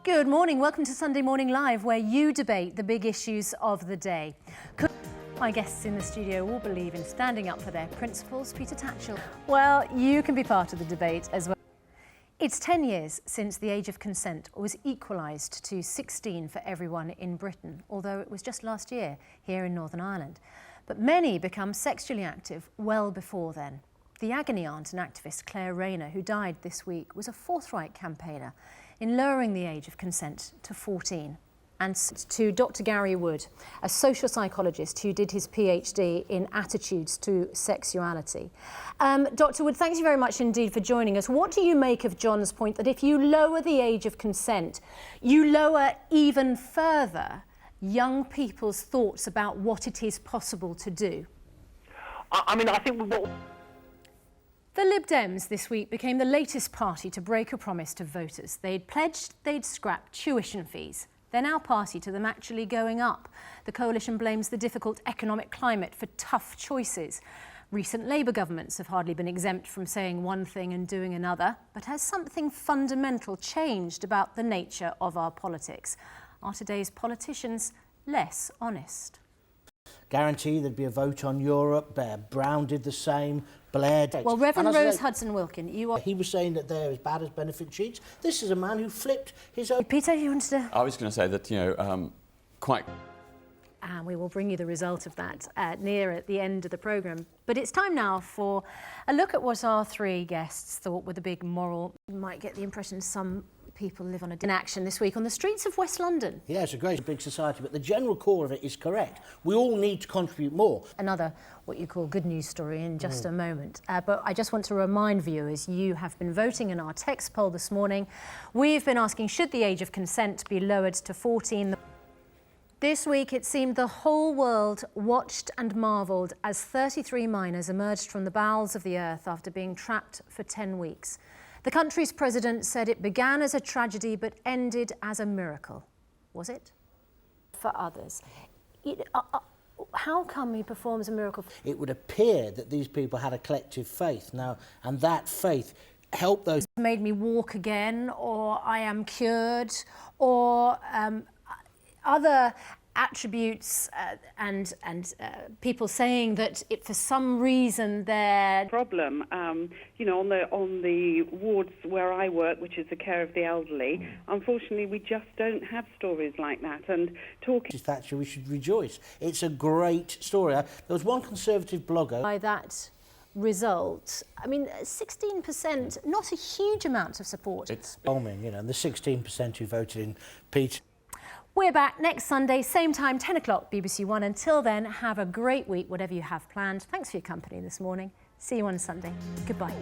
Good morning. Welcome to Sunday Morning Live, where you debate the big issues of the day. My guests in the studio all believe in standing up for their principles. Peter Tatchell. Well, you can be part of the debate as well. It's 10 years since the age of consent was equalised to 16 for everyone in Britain, although it was just last year here in Northern Ireland. But many become sexually active well before then. The agony aunt and activist Claire Rayner, who died this week, was a forthright campaigner in lowering the age of consent to 14. And to Dr. Gary Wood, a social psychologist who did his PhD in attitudes to sexuality. Dr. Wood, thank you very much indeed for joining us. What do you make of John's point that if you lower the age of consent, you lower even further young people's thoughts about what it is possible to do? I think what... The Lib Dems this week became the latest party to break a promise to voters. They'd pledged they'd scrap tuition fees. They're now party to them actually going up. The coalition blames the difficult economic climate for tough choices. Recent Labour governments have hardly been exempt from saying one thing and doing another. But has something fundamental changed about the nature of our politics? Are today's politicians less honest? Guarantee there'd be a vote on Europe. Brown did the same. Blair did. Well, Reverend Rose Hudson-Wilkin, you are... He was saying that they're as bad as benefit sheets. This is a man who flipped his own... Peter, you wanted to... I was going to say that, quite... And we will bring you the result of that near at the end of the programme. But it's time now for a look at what our three guests thought were the big moral... You might get the impression some people live on in action this week on the streets of West London. Yeah, it's a great big society, but the general core of it is correct. We all need to contribute more. Another, what you call good news story in just a moment. But I just want to remind viewers, you have been voting in our text poll this morning. We've been asking, should the age of consent be lowered to 14? This week, it seemed the whole world watched and marvelled as 33 miners emerged from the bowels of the earth after being trapped for 10 weeks. The country's president said it began as a tragedy but ended as a miracle. Was it? For others. How come he performs a miracle? It would appear that these people had a collective faith now, and that faith helped those... Made me walk again, or I am cured, or other attributes and people saying that for some reason they're... Problem, on the wards where I work, which is the care of the elderly, unfortunately we just don't have stories like that. And talking... Thatcher, we should rejoice. It's a great story. There was one Conservative blogger... By that result, 16%, not a huge amount of support. It's bombing, and the 16% who voted in Peter... We're back next Sunday, same time, 10 o'clock, BBC One. Until then, have a great week, whatever you have planned. Thanks for your company this morning. See you on Sunday. Goodbye.